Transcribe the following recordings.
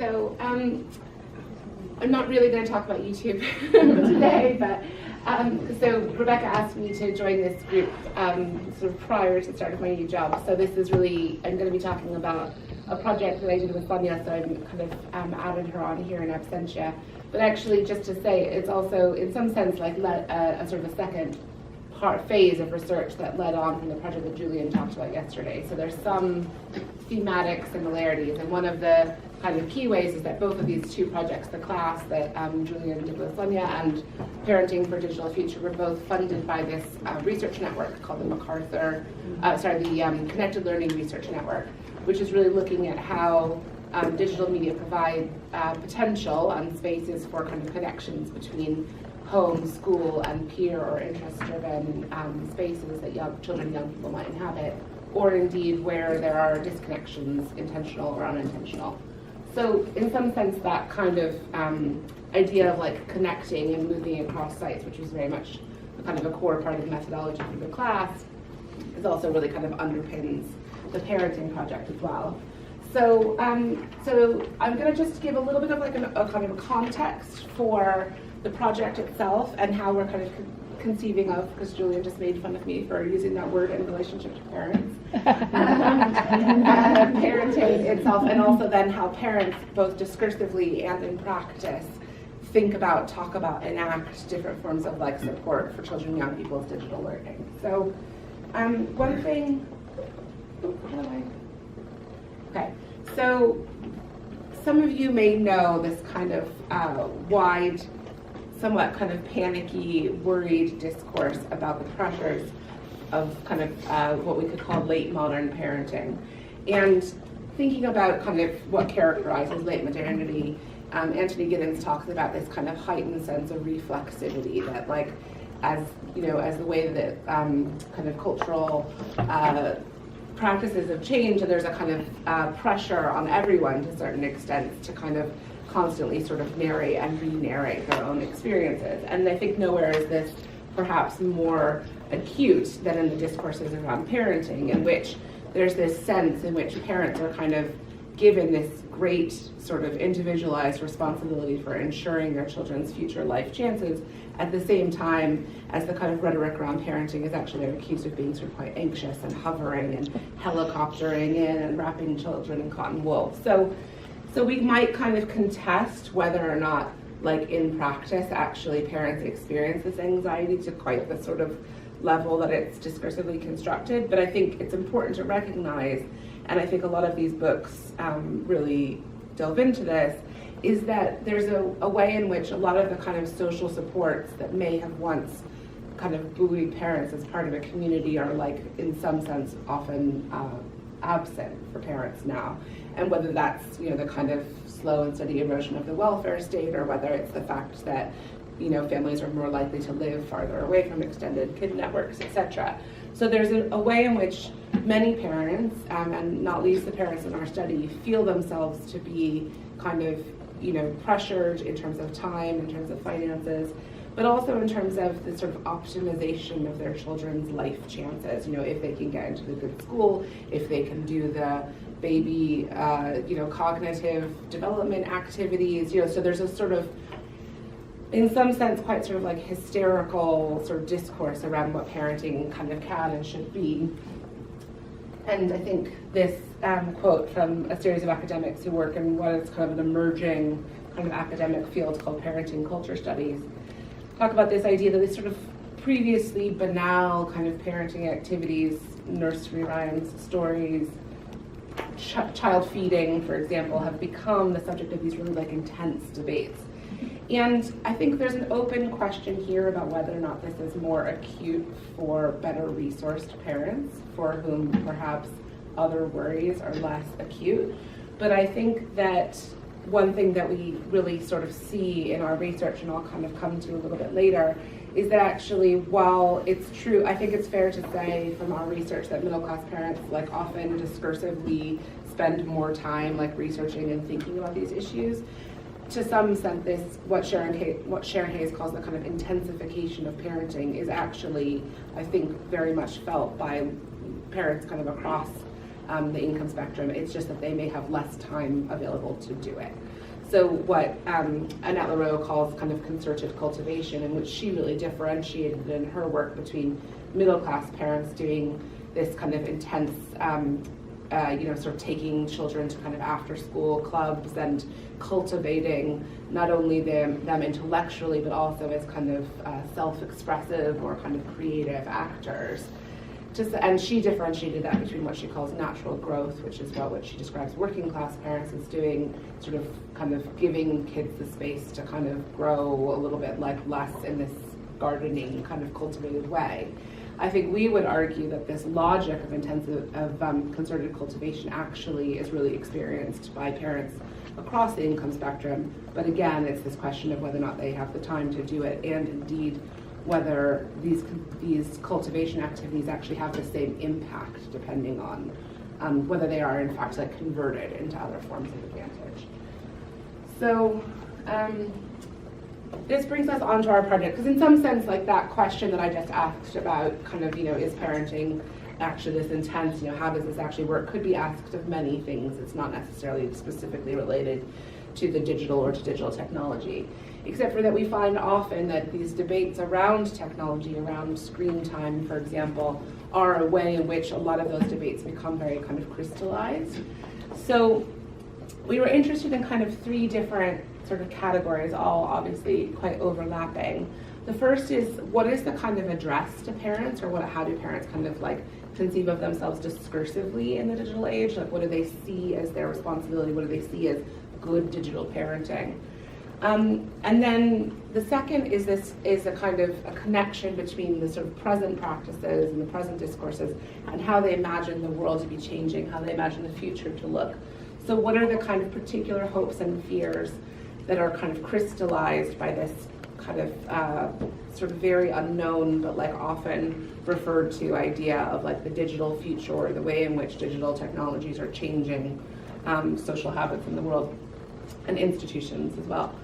So I'm not really going to talk about YouTube today, but so Rebecca asked me to join this group sort of prior to starting my new job. So this is really, I'm going to be talking about a project that I did with Sonia, so I'm kind of added her on here in absentia. But actually, just to say, it's also in some sense like a sort of a second phase of research that led on from the project that Julian talked about yesterday. So there's some thematic similarities, and one of the kind of key ways is that both of these two projects, the class that Julian did with Sonia and Parenting for Digital Future, were both funded by this research network called the Connected Learning Research Network, which is really looking at how digital media provide potential and spaces for kind of connections between home, school, and peer or interest-driven spaces that children and young people might inhabit, or indeed where there are disconnections, intentional or unintentional. So in some sense, that kind of idea of like connecting and moving across sites, which was very much kind of a core part of the methodology for the class, is also really kind of underpins the parenting project as well. So, so I'm going to just give a little bit of like a kind of a context for the project itself and how we're kind of conceiving of, because Julian just made fun of me for using that word in relationship to parents, parenting itself, and also then how parents, both discursively and in practice, think about, talk about, enact different forms of like support for children and young people's digital learning. So, one thing. Okay, so some of you may know this kind of wide, somewhat kind of panicky, worried discourse about the pressures of kind of what we could call late modern parenting. And thinking about kind of what characterizes late modernity, Anthony Giddens talks about this kind of heightened sense of reflexivity that, like, as you know, as the way that kind of cultural practices have changed, and there's a kind of pressure on everyone to a certain extent to kind of constantly sort of narrate and re-narrate their own experiences. And I think nowhere is this perhaps more acute than in the discourses around parenting, in which there's this sense in which parents are kind of given this great sort of individualized responsibility for ensuring their children's future life chances, at the same time as the kind of rhetoric around parenting is actually accused of being sort of quite anxious and hovering and helicoptering in and wrapping children in cotton wool. So we might kind of contest whether or not, like in practice, actually parents experience this anxiety to quite the sort of level that it's discursively constructed. But I think it's important to recognize, and I think a lot of these books really delve into this, is that there's a way in which a lot of the kind of social supports that may have once kind of buoyed parents as part of a community are, like, in some sense often absent for parents now. And whether that's, you know, the kind of slow and steady erosion of the welfare state, or whether it's the fact that, you know, families are more likely to live farther away from extended kid networks, etc. So there's a way in which many parents, and not least the parents in our study, feel themselves to be kind of, you know, pressured in terms of time, in terms of finances, but also in terms of the sort of optimization of their children's life chances. You know, if they can get into the good school, if they can do the baby, you know, cognitive development activities, you know, so there's a sort of, in some sense, quite sort of like hysterical sort of discourse around what parenting kind of can and should be. And I think this quote from a series of academics who work in what is kind of an emerging kind of academic field called parenting culture studies, talk about this idea that these sort of previously banal kind of parenting activities, nursery rhymes, stories, child feeding, for example, have become the subject of these really like intense debates. And I think there's an open question here about whether or not this is more acute for better resourced parents, for whom perhaps other worries are less acute. But I think that one thing that we really sort of see in our research, and I'll kind of come to a little bit later, is that actually, while it's true, I think it's fair to say from our research that middle-class parents like often discursively spend more time like researching and thinking about these issues. To some extent, this what Sharon Hayes calls the kind of intensification of parenting is actually, I think, very much felt by parents kind of across the income spectrum. It's just that they may have less time available to do it. So what Annette Leroux calls kind of concerted cultivation, in which she really differentiated in her work between middle-class parents doing this kind of intense, sort of taking children to kind of after-school clubs and cultivating not only them intellectually, but also as kind of self-expressive or kind of creative actors. And she differentiated that between what she calls natural growth, which is what she describes working class parents as doing, sort of kind of giving kids the space to kind of grow a little bit like less in this gardening kind of cultivated way. I think we would argue that this logic of concerted cultivation actually is really experienced by parents across the income spectrum. But again, it's this question of whether or not they have the time to do it, and indeed whether these cultivation activities actually have the same impact depending on whether they are in fact like converted into other forms of advantage. So this brings us onto our project, because in some sense, like that question that I just asked about kind of, is parenting actually this intense, how does this actually work, could be asked of many things. It's not necessarily specifically related to the digital or to digital technology, except for that we find often that these debates around technology, around screen time, for example, are a way in which a lot of those debates become very kind of crystallized. So we were interested in kind of three different sort of categories, all obviously quite overlapping. The first is, what is the kind of address to parents, or how do parents kind of like conceive of themselves discursively in the digital age? Like, what do they see as their responsibility? What do they see as good digital parenting? And then the second is a kind of a connection between the sort of present practices and the present discourses and how they imagine the world to be changing, how they imagine the future to look. So what are the kind of particular hopes and fears that are kind of crystallized by this kind of sort of very unknown but like often referred to idea of like the digital future, or the way in which digital technologies are changing social habits in the world and institutions as well.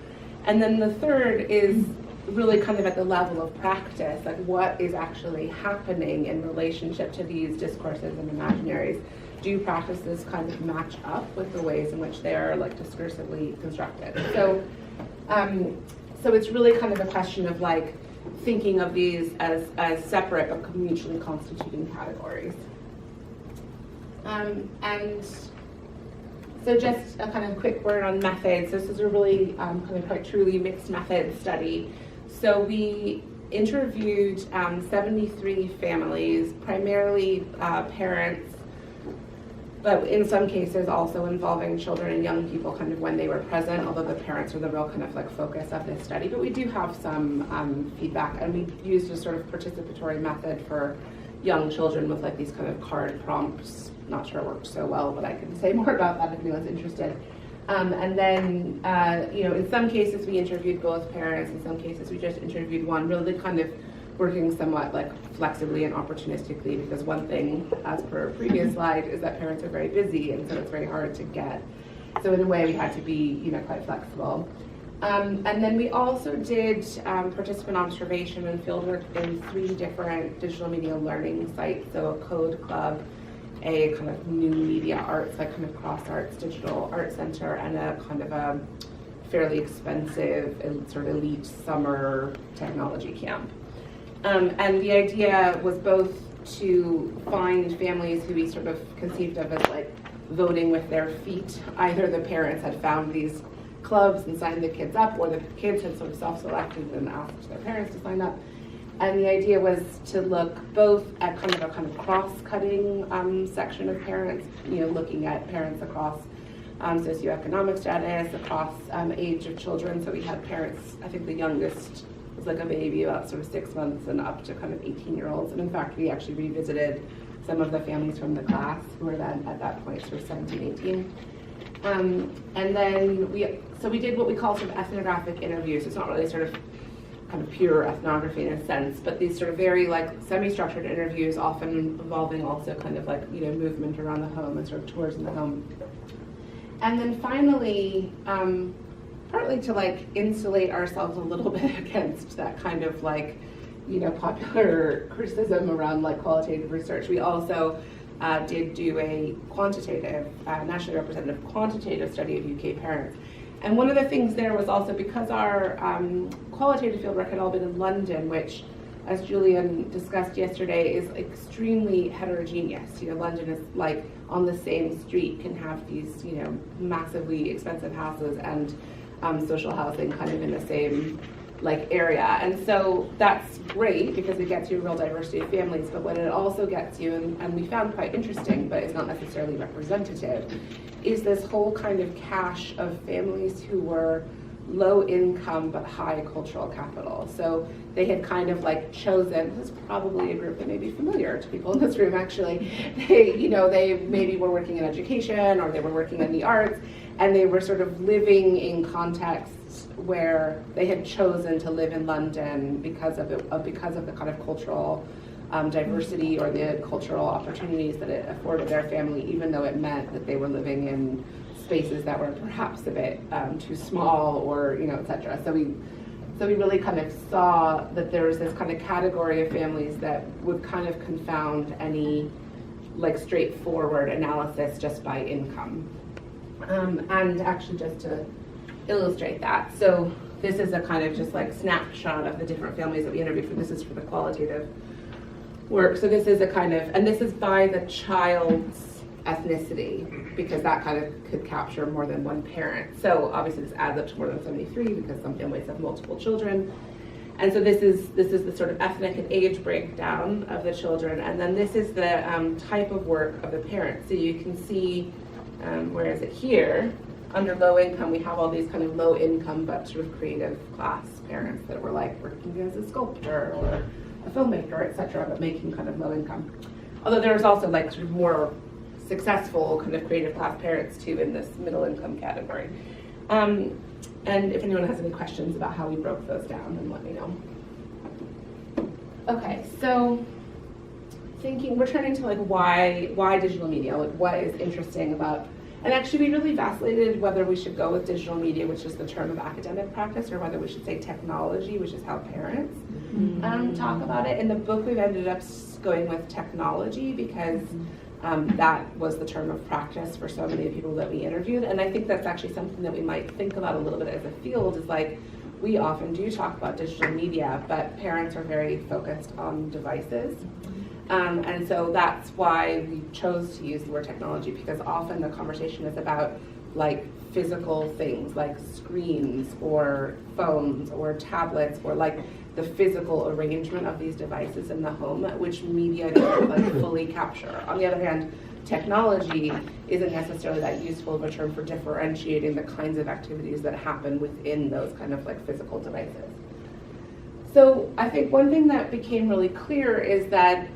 And then the third is really kind of at the level of practice, like what is actually happening in relationship to these discourses and imaginaries. Do practices kind of match up with the ways in which they are like discursively constructed? So it's really kind of a question of like thinking of these as separate but mutually constituting categories. And so just a kind of quick word on methods. This is a really kind of quite truly mixed method study. So we interviewed 73 families, primarily parents, but in some cases also involving children and young people kind of when they were present, although the parents are the real kind of like focus of this study. But we do have some feedback, and we used a sort of participatory method for young children with like these kind of card prompts. Not sure it worked so well, but I can say more about that if anyone's interested. And then, in some cases we interviewed both parents, in some cases we just interviewed one, really kind of working somewhat like flexibly and opportunistically, because one thing, as per a previous slide, is that parents are very busy, and so it's very hard to get. So in a way we had to be, quite flexible. And then we also did participant observation and fieldwork in 3 different digital media learning sites, so a code club, a kind of new media arts, like kind of cross arts digital art center, and a kind of a fairly expensive sort of elite summer technology camp. And the idea was both to find families who we sort of conceived of as like voting with their feet. Either the parents had found these clubs and signed the kids up, or the kids had sort of self-selected and asked their parents to sign up. And the idea was to look both at kind of cross-cutting section of parents, looking at parents across socioeconomic status, across age of children. So we had parents, I think the youngest was like a baby, about sort of 6 months, and up to kind of 18-year-olds. And in fact, we actually revisited some of the families from the class who were then at that point sort of 17, 18. And then we did what we call sort of ethnographic interviews. It's not really sort of kind of pure ethnography in a sense, but these sort of very like semi-structured interviews, often involving also kind of like, movement around the home and sort of tours in the home. And then finally, partly to like insulate ourselves a little bit against that kind of like, popular criticism around like qualitative research, we also did do a quantitative, nationally representative quantitative study of UK parents. And one of the things there was also because our qualitative fieldwork had all been in London, which, as Julian discussed yesterday, is extremely heterogeneous. London is like on the same street can have these, massively expensive houses and social housing kind of in the same area. And so that's great because it gets you a real diversity of families, but what it also gets you, and we found quite interesting, but it's not necessarily representative, is this whole kind of cache of families who were low income but high cultural capital. So they had kind of chosen, this is probably a group that may be familiar to people in this room actually, they maybe were working in education or they were working in the arts, and they were sort of living in contexts where they had chosen to live in London because of the kind of cultural diversity or the cultural opportunities that it afforded their family, even though it meant that they were living in spaces that were perhaps a bit too small or, et cetera. So we really kind of saw that there was this kind of category of families that would kind of confound any straightforward analysis just by income. And actually just to illustrate that, so this is a kind of just snapshot of the different families that we interviewed for. This is for the qualitative work. So this is a kind of, and this is by the child's ethnicity, because that kind of could capture more than one parent. So obviously this adds up to more than 73 because some families have multiple children. And so this is the sort of ethnic and age breakdown of the children. And then this is the type of work of the parents. So you can see, where is it here? Under low income, we have all these kind of low income but sort of creative class parents that were working as a sculptor or a filmmaker, etc., but making kind of low income. Although there's also sort of more successful kind of creative class parents too in this middle income category. And if anyone has any questions about how we broke those down, then let me know. Okay, so returning to why digital media, what is interesting about. And actually, we really vacillated whether we should go with digital media, which is the term of academic practice, or whether we should say technology, which is how parents talk about it. In the book, we've ended up going with technology because that was the term of practice for so many people that we interviewed. And I think that's actually something that we might think about a little bit as a field, is we often do talk about digital media, but parents are very focused on devices. And so that's why we chose to use the word technology, because often the conversation is about physical things like screens or phones or tablets or the physical arrangement of these devices in the home, which media doesn't fully capture. On the other hand, technology isn't necessarily that useful of a term for differentiating the kinds of activities that happen within those kind of physical devices. So I think one thing that became really clear is that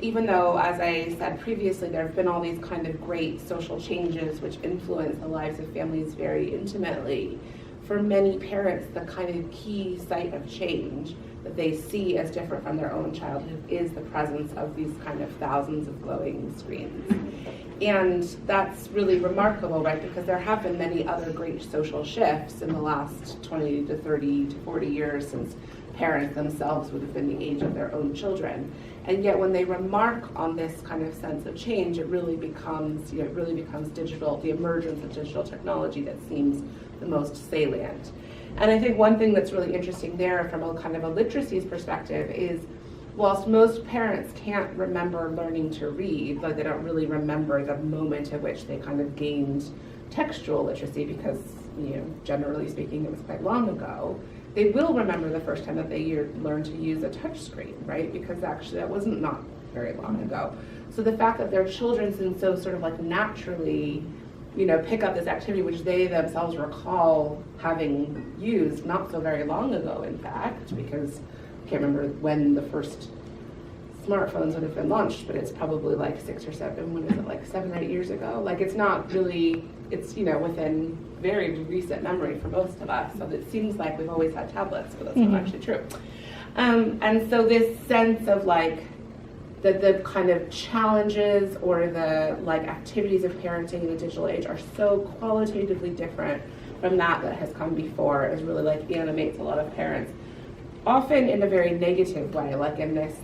even though, as I said previously, there have been all these kind of great social changes which influence the lives of families very intimately, for many parents, the kind of key site of change that they see as different from their own childhood is the presence of these kind of thousands of glowing screens. And that's really remarkable, right? Because there have been many other great social shifts in the last 20 to 30 to 40 years since parents themselves would have been the age of their own children. And yet when they remark on this kind of sense of change, it really becomes digital, the emergence of digital technology that seems the most salient. And I think one thing that's really interesting there from a kind of a literacies perspective is, whilst most parents can't remember learning to read, they don't really remember the moment at which they kind of gained textual literacy because, generally speaking, it was quite long ago. They will remember the first time that they learned to use a touch screen, right? Because actually that wasn't not very long ago. So the fact that their children can so sort of naturally, pick up this activity which they themselves recall having used not so very long ago, in fact, because I can't remember when the first smartphones would have been launched, but it's probably 6 or 7, 7 or 8 years ago. It's not really, it's, within very recent memory for most of us. So it seems like we've always had tablets, but that's not actually true. And so this sense of the kind of challenges or the activities of parenting in the digital age are so qualitatively different from that has come before is really animates a lot of parents, often in a very negative way, in this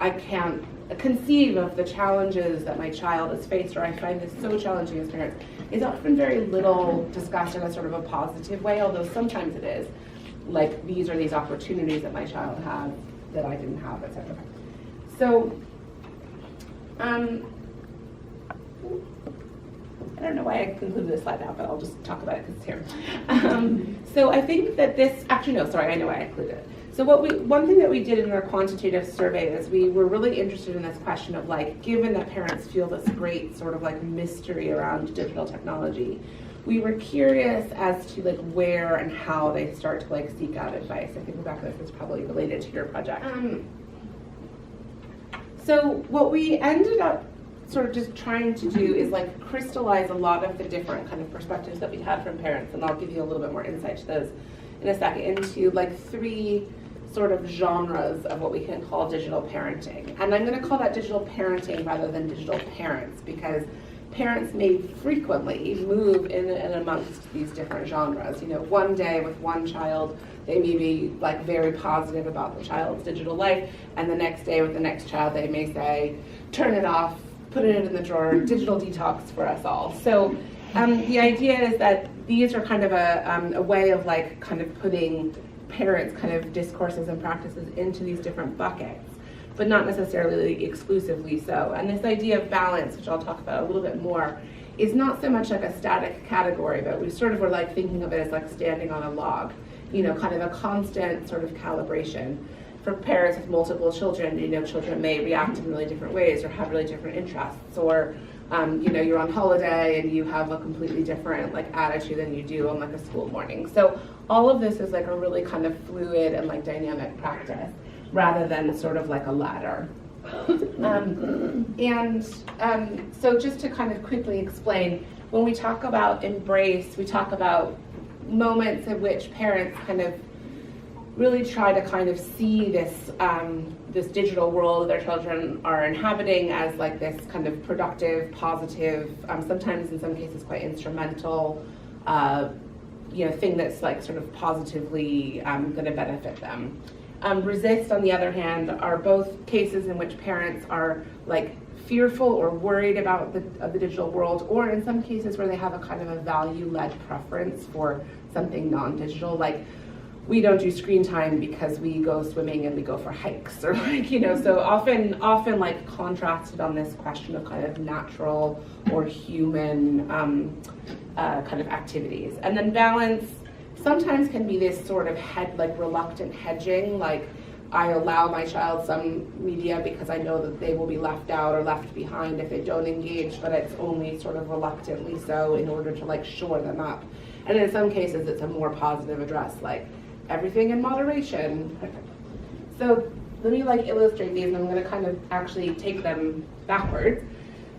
I can't conceive of the challenges that my child has faced, or I find this so challenging as parents, is often very little discussed in a sort of a positive way, although sometimes it is. Like, these are these opportunities that my child had that I didn't have, etc. So, I don't know why I concluded this slide now, but I'll just talk about it because it's here. So I think that this, actually no, sorry, I know why I included it. So one thing that we did in our quantitative survey is we were really interested in this question of, like, given that parents feel this great sort of like mystery around digital technology, we were curious as to like where and how they start to like seek out advice. I think Rebecca, this is probably related to your project. So what we ended up sort of just trying to do is like crystallize a lot of the different kind of perspectives that we had from parents, and I'll give you a little bit more insight to those in a second, into like 3 sort of genres of what we can call digital parenting. And I'm going to call that digital parenting rather than digital parents, because parents may frequently move in and amongst these different genres. You know, one day with one child, they may be like very positive about the child's digital life, and the next day with the next child, they may say, turn it off, put it in the drawer, digital detox for us all. So the idea is that these are kind of a way of like kind of putting parents' kind of discourses and practices into these different buckets, but not necessarily exclusively so. And this idea of balance, which I'll talk about a little bit more, is not so much like a static category, but we sort of were like thinking of it as like standing on a log, you know, kind of a constant sort of calibration. For parents with multiple children, you know, children may react in really different ways or have really different interests, or you know, you're on holiday and you have a completely different like attitude than you do on like a school morning. So all of this is like a really kind of fluid and like dynamic practice, rather than sort of like a ladder. So just to kind of quickly explain, when we talk about embrace, we talk about moments in which parents kind of really try to kind of see this this digital world their children are inhabiting as like this kind of productive, positive, sometimes in some cases quite instrumental, you know, thing that's like sort of positively going to benefit them. Resist, on the other hand, are both cases in which parents are like fearful or worried about the digital world, or in some cases where they have a kind of a value-led preference for something non-digital, like we don't do screen time because we go swimming and we go for hikes, or like, you know, so often like contrasted on this question of kind of natural or human kind of activities. And then balance sometimes can be this sort of reluctant hedging, like I allow my child some media because I know that they will be left out or left behind if they don't engage, but it's only sort of reluctantly so in order to like shore them up. And in some cases it's a more positive address, like everything in moderation. So let me like illustrate these, and I'm going to kind of actually take them backwards.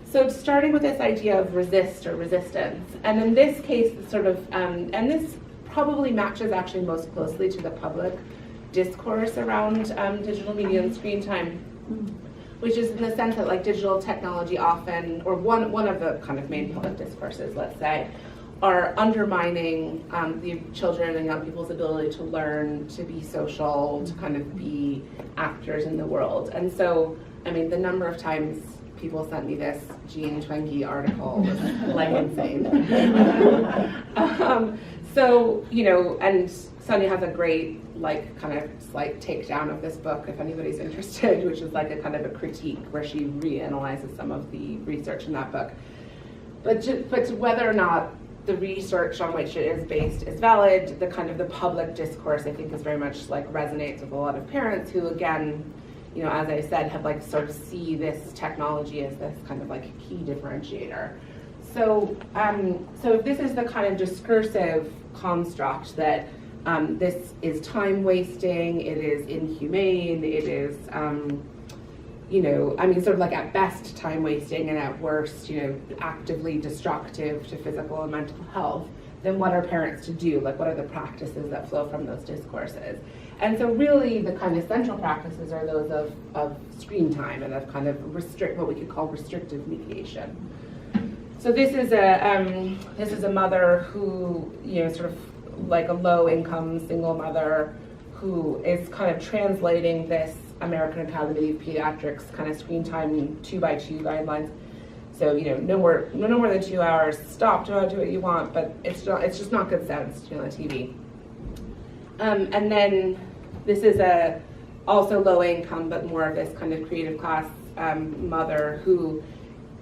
So starting with this idea of resist or resistance, and in this case, sort of, and this probably matches actually most closely to the public discourse around digital media and screen time, which is in the sense that like digital technology often, or one of the kind of main public discourses, let's say, are undermining the children and young people's ability to learn, to be social, to kind of be actors in the world. And so, I mean, the number of times people sent me this Jean Twenge article was like insane. So, you know, and Sonia has a great like kind of slight takedown of this book if anybody's interested, which is like a kind of a critique where she reanalyzes some of the research in that book. But whether or not the research on which it is based is valid, the kind of the public discourse I think is very much like resonates with a lot of parents who, again, you know, as I said, have like sort of see this technology as this kind of like key differentiator. So, so this is the kind of discursive construct that this is time wasting, it is inhumane, it is, you know, I mean, sort of like at best time wasting and at worst, you know, actively destructive to physical and mental health. Then what are parents to do? Like, what are the practices that flow from those discourses? And so really the kind of central practices are those of screen time and of kind of what we could call restrictive mediation. So this is a mother who, you know, sort of like a low income single mother who is kind of translating this American Academy of Pediatrics kind of screen time 2x2 guidelines. So, no more than 2 hours. Stop, do what you want, but it's just not good sense on TV. And then this is also low income, but more of this kind of creative class mother who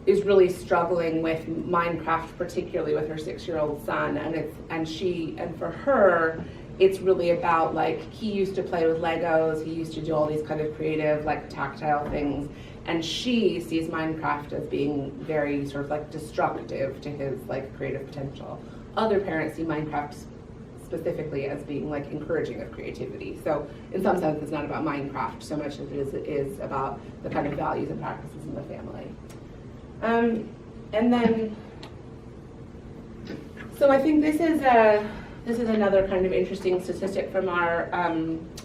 is really struggling with Minecraft, particularly with her 6-year-old son, and for her, it's really about like he used to play with Legos, he used to do all these kind of creative like tactile things, and she sees Minecraft as being very sort of like destructive to his like creative potential. Other parents see Minecraft specifically as being like encouraging of creativity. So in some sense, it's not about Minecraft so much as it is about the kind of values and practices in the family. And then, so I think this is another kind of interesting statistic from our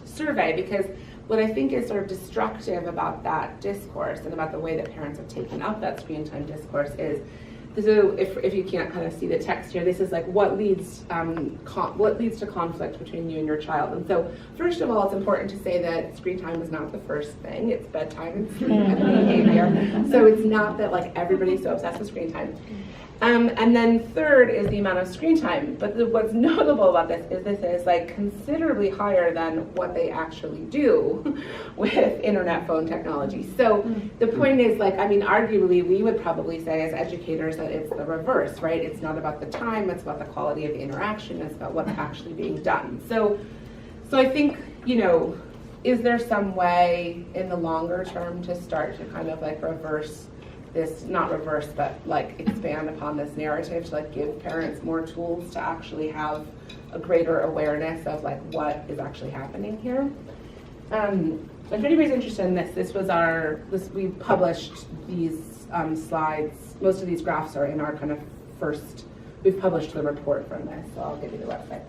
survey, because what I think is sort of destructive about that discourse and about the way that parents have taken up that screen time discourse is, so if you can't kind of see the text here, this is like what leads to conflict between you and your child. And so first of all, it's important to say that screen time is not the first thing. It's bedtime and sleep and behavior. So it's not that like everybody's so obsessed with screen time. And then third is the amount of screen time. But what's notable about this is like considerably higher than what they actually do with internet phone technology. So the point is, like, I mean, arguably we would probably say as educators that it's the reverse, right? It's not about the time, it's about the quality of the interaction, it's about what's actually being done. So I think, is there some way in the longer term to start to kind of like reverse this, not reverse, but like expand upon this narrative to like give parents more tools to actually have a greater awareness of like what is actually happening here? If anybody's interested in this, we published these slides, most of these graphs are in our kind of we've published the report from this, so I'll give you the website.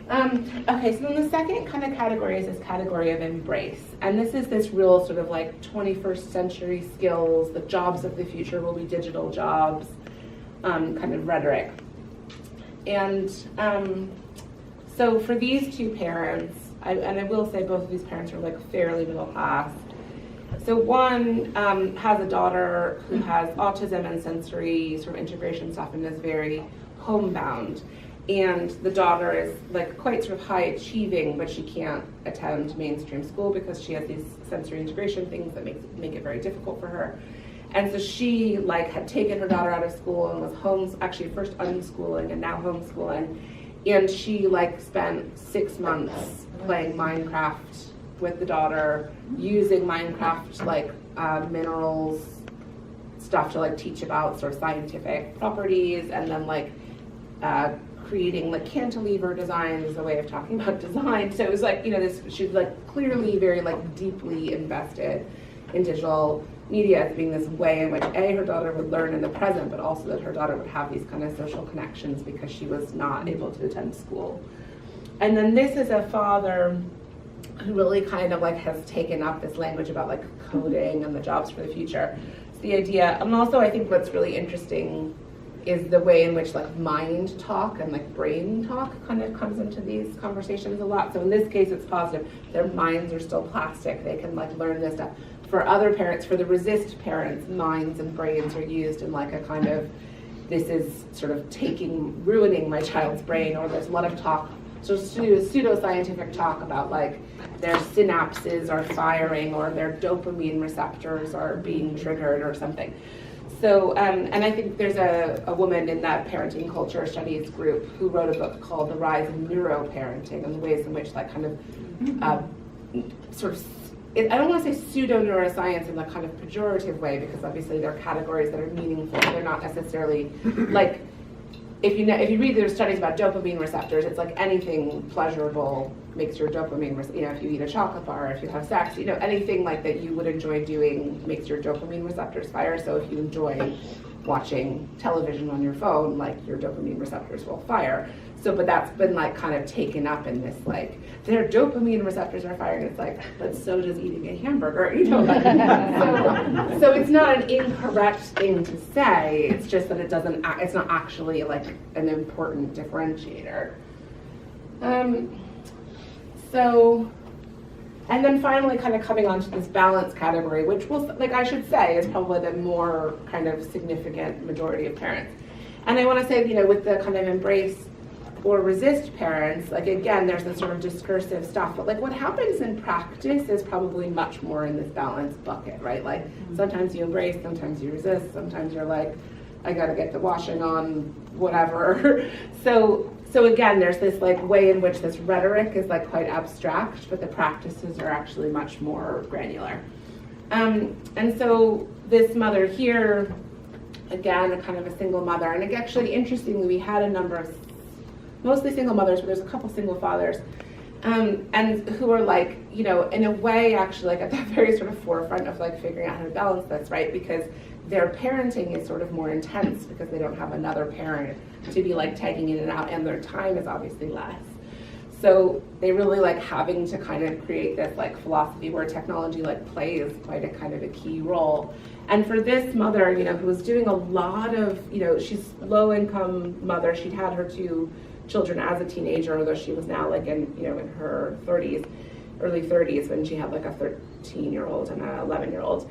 Okay, so then the second kind of category is this category of embrace. And this is this real sort of like 21st century skills, the jobs of the future will be digital jobs, kind of rhetoric. And so for these two parents, I will say both of these parents are like fairly middle class. So one has a daughter who has autism and sensory sort of integration stuff and is very homebound. And the daughter is like quite sort of high achieving, but she can't attend mainstream school because she has these sensory integration things that make it very difficult for her. And so she like had taken her daughter out of school and was actually first unschooling and now homeschooling. And she like spent 6 months playing Minecraft with the daughter, using Minecraft like minerals stuff to like teach about sort of scientific properties, and then like creating like cantilever design is a way of talking about design. So it was like, she's like clearly very like deeply invested in digital media as being this way in which her daughter would learn in the present, but also that her daughter would have these kind of social connections because she was not able to attend school. And then this is a father who really kind of like has taken up this language about like coding and the jobs for the future. It's the idea, and also I think what's really interesting is the way in which like mind talk and like brain talk kind of comes into these conversations a lot. So in this case, it's positive. Their minds are still plastic. They can like learn this stuff. For other parents, for the resist parents, minds and brains are used in like a kind of, this is sort of ruining my child's brain, or there's a lot of talk, so pseudo-scientific talk about like their synapses are firing or their dopamine receptors are being triggered or something. So, and I think there's a woman in that parenting culture studies group who wrote a book called The Rise of Neuroparenting, and the ways in which that kind of sort of, I don't want to say pseudo-neuroscience in the kind of pejorative way, because obviously they're categories that are meaningful. They're not necessarily like, if you read their studies about dopamine receptors, it's like anything pleasurable makes your dopamine, if you eat a chocolate bar, if you have sex, anything like that you would enjoy doing makes your dopamine receptors fire. So if you enjoy watching television on your phone, like your dopamine receptors will fire. So, but that's been like kind of taken up in this like, their dopamine receptors are firing. It's like, but so does eating a hamburger, like, so it's not an incorrect thing to say. It's just that it's not actually like an important differentiator. So And then finally kind of coming onto this balance category, which will, like I should say, is probably the more kind of significant majority of parents. And I want to say, with the kind of embrace or resist parents, like again, there's this sort of discursive stuff, but like what happens in practice is probably much more in this balance bucket, right? Like sometimes you embrace, sometimes you resist, sometimes you're like, I gotta get the washing on, whatever. So again, there's this like way in which this rhetoric is like quite abstract, but the practices are actually much more granular. And so this mother here, again, a kind of a single mother, and actually interestingly, we had a number of mostly single mothers, but there's a couple single fathers, and who are like, in a way actually like at the very sort of forefront of like figuring out how to balance this, right? Because their parenting is sort of more intense because they don't have another parent to be like tagging in and out, and their time is obviously less. So they really like having to kind of create this like philosophy where technology like plays quite a kind of a key role. And for this mother, who was doing a lot of, she's low income mother, she'd had her 2 children as a teenager, although she was now like in her 30s, early 30s, when she had like a 13-year-old and an 11-year-old.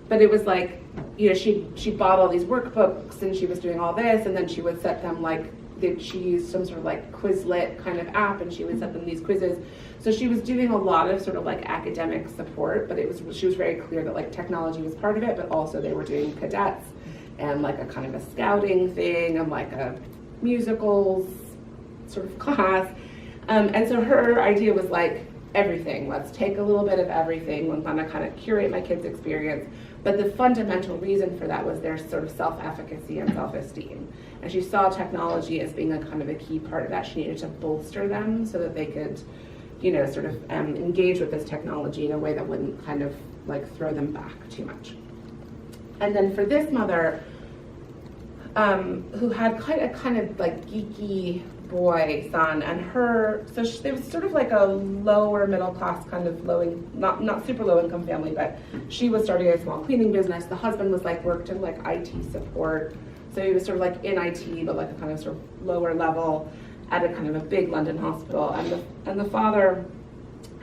But it was like, she bought all these workbooks and she was doing all this, and then she would set them like, she used some sort of like Quizlet kind of app, and she would set them these quizzes. So she was doing a lot of sort of like academic support, but she was very clear that like technology was part of it, but also they were doing cadets and like a kind of a scouting thing and like a musicals sort of class. And so her idea was like, everything, let's take a little bit of everything, we're gonna kind of curate my kids' experience. But the fundamental reason for that was their sort of self-efficacy and self-esteem. And she saw technology as being a kind of a key part of that. She needed to bolster them so that they could, sort of engage with this technology in a way that wouldn't kind of like throw them back too much. And then for this mother, who had quite a kind of like geeky boy son, and it was sort of like a lower middle class kind of not super low income family, but she was starting a small cleaning business. The husband was like worked in like IT support, so he was sort of like in IT, but like a kind of sort of lower level at a kind of a big London hospital. And the father,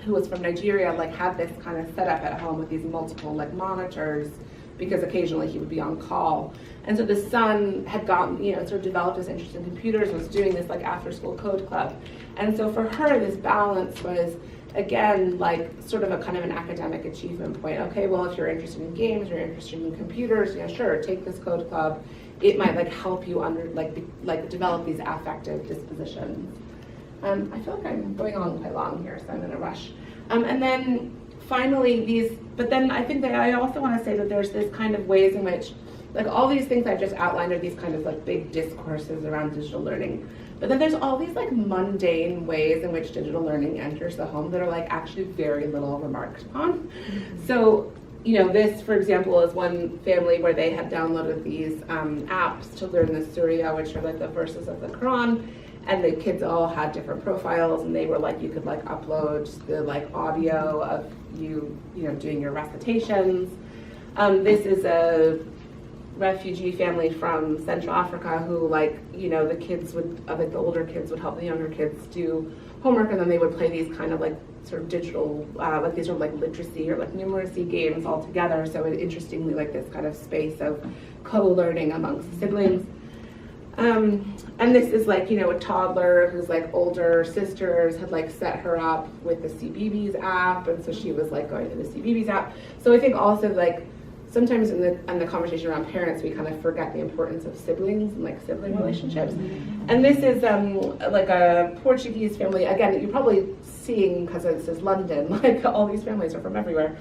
who was from Nigeria, like had this kind of setup at home with these multiple like monitors, because occasionally he would be on call. And so the son had gotten, sort of developed this interest in computers, was doing this like after school code club. And so for her, this balance was, again, like sort of a kind of an academic achievement point. Okay, well, if you're interested in games, you're interested in computers, sure, take this code club. It might like help you develop these affective dispositions. I feel like I'm going on quite long here, so I'm in a rush. And then finally but then I think that I also want to say that there's this kind of ways in which, like all these things I've just outlined are these kind of like big discourses around digital learning. But then there's all these like mundane ways in which digital learning enters the home that are like actually very little remarked upon. Mm-hmm. So, this, for example, is one family where they had downloaded these apps to learn the Surah, which are like the verses of the Quran. And the kids all had different profiles, and they were like, you could like upload the like audio of you doing your recitations. This is a refugee family from Central Africa who the kids would, the older kids would help the younger kids do homework, and then they would play these kind of like sort of digital, these sort of like literacy or like numeracy games all together. So interestingly, like this kind of space of co-learning amongst siblings. And this is like, a toddler whose like older sisters had like set her up with the CBeebies app, and so she was like going to the CBeebies app. So I think also like sometimes in the conversation around parents, we kind of forget the importance of siblings and like sibling relationships. And this is like a Portuguese family, again, you're probably seeing because this is London, like all these families are from everywhere,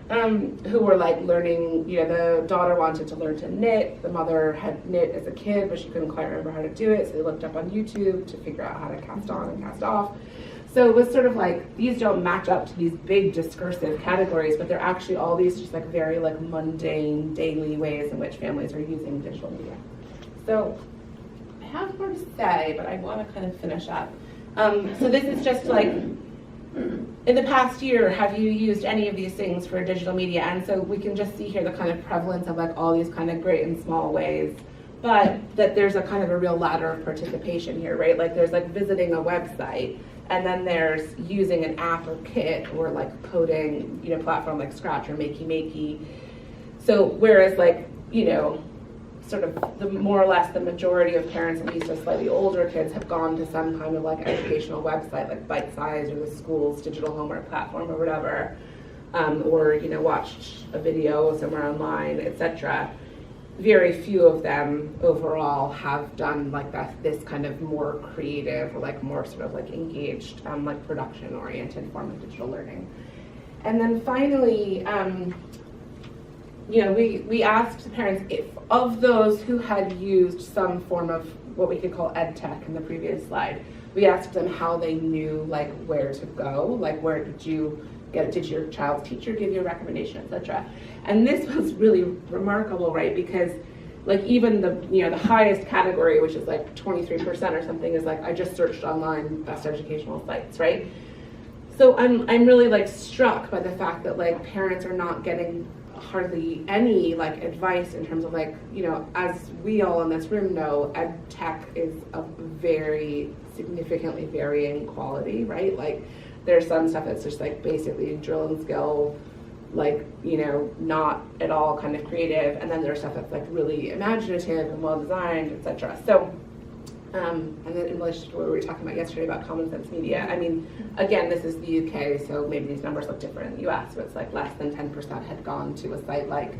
who were like learning, the daughter wanted to learn to knit, the mother had knit as a kid, but she couldn't quite remember how to do it, so they looked up on YouTube to figure out how to cast on and cast off. So it was sort of like, these don't match up to these big discursive categories, but they're actually all these just like very like mundane daily ways in which families are using digital media. So I have more to say, but I want to kind of finish up. So this is just like, in the past year, have you used any of these things for digital media? And so we can just see here the kind of prevalence of like all these kind of great and small ways but that there's a kind of a real ladder of participation here, right? Like there's like visiting a website, and then there's using an app or kit or like coding, platform like Scratch or Makey. So whereas like, sort of the more or less the majority of parents, at least with slightly older kids, have gone to some kind of like educational website like Bite Size or the school's digital homework platform or whatever, or watched a video somewhere online, etc. Very few of them overall have done like this kind of more creative or like more sort of like engaged, like production oriented form of digital learning. And then finally, we asked the parents if of those who had used some form of what we could call ed tech in the previous slide, we asked them how they knew like where to go, like where did you get it, did your child's teacher give you a recommendation, etc. And this was really remarkable, right? Because like even the highest category, which is like 23% or something, is like I just searched online best educational sites, right? So I'm really like struck by the fact that like parents are not getting hardly any like advice in terms of like, as we all in this room know, ed tech is of very significantly varying quality, right? Like there's some stuff that's just like basically drill and skill, like, not at all kind of creative, and then there's stuff that's like really imaginative and well designed, etc. So and then in relation to what we were talking about yesterday about common sense media, I mean, again, this is the UK, so maybe these numbers look different in the US, so it's like less than 10% had gone to a site like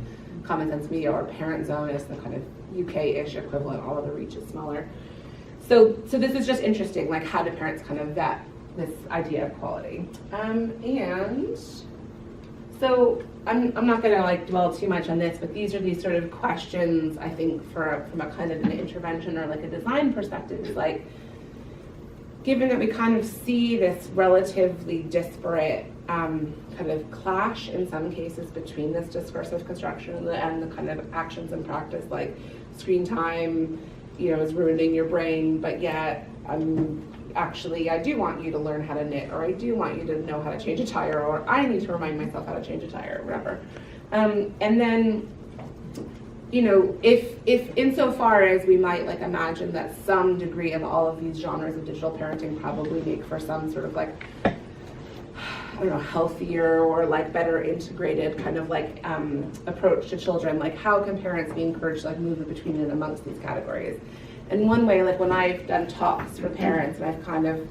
Common Sense Media, or Parent Zone is the kind of UK-ish equivalent, all of the reach is smaller. So this is just interesting, like how do parents kind of vet this idea of quality? And so I'm not going to like dwell too much on this, but these are these sort of questions I think from a kind of an intervention or like a design perspective. Is like, given that we kind of see this relatively disparate kind of clash in some cases between this discursive construction and the kind of actions and practice, like screen time, is ruining your brain, but yet I do want you to learn how to knit, or I do want you to know how to change a tire, or I need to remind myself how to change a tire, or whatever. And then, if insofar as we might like imagine that some degree of all of these genres of digital parenting probably make for some sort of like, I don't know, healthier or like better integrated kind of like approach to children, like how can parents be encouraged to like move in between and amongst these categories? And one way, like when I've done talks for parents, and I've kind of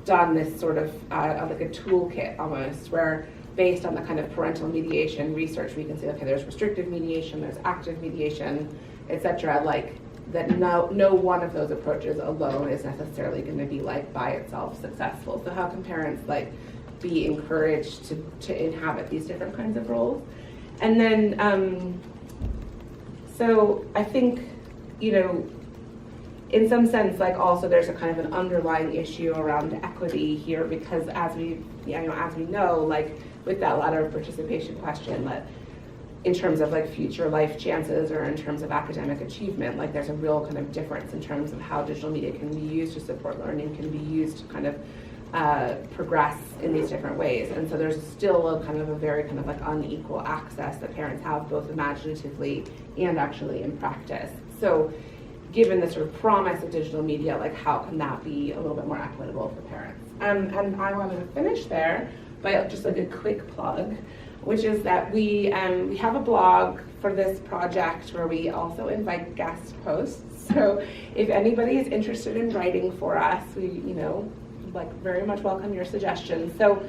done this sort of like a toolkit almost, where based on the kind of parental mediation research, we can say, okay, there's restrictive mediation, there's active mediation, etc. Like that no one of those approaches alone is necessarily going to be like by itself successful. So how can parents like be encouraged to inhabit these different kinds of roles? And then, so I think, in some sense, like also there's a kind of an underlying issue around equity here, because as we know, like with that ladder of participation question, that in terms of like future life chances or in terms of academic achievement, like there's a real kind of difference in terms of how digital media can be used to support learning, can be used to kind of progress in these different ways. And so there's still a kind of a very kind of like unequal access that parents have both imaginatively and actually in practice. So given the sort of promise of digital media, like how can that be a little bit more equitable for parents? And I wanted to finish there by just like a quick plug, which is that we have a blog for this project where we also invite guest hosts. So if anybody is interested in writing for us, we like very much welcome your suggestions. So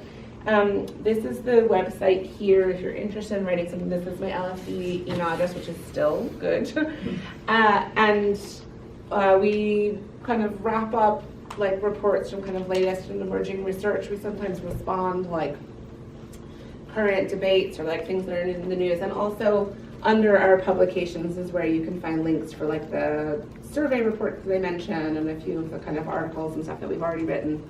this is the website here if you're interested in writing something. This is my LFE email address, which is still good. And we kind of wrap up like reports from kind of latest and emerging research. We sometimes respond like current debates or like things that are in the news. And also under our publications is where you can find links for like the survey reports that I mentioned and a few of the kind of articles and stuff that we've already written.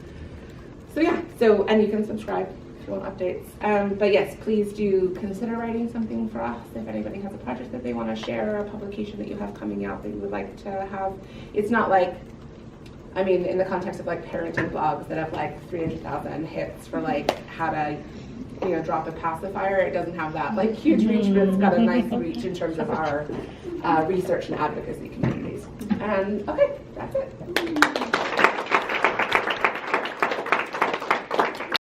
So yeah, and you can subscribe if you want updates. But yes, please do consider writing something for us if anybody has a project that they want to share or a publication that you have coming out that you would like to have. It's not like, I mean, in the context of like parenting blogs that have like 300,000 hits for like how to, drop a pacifier, it doesn't have that like huge reach, but it's got a nice reach in terms of our research and advocacy communities. And okay, that's it.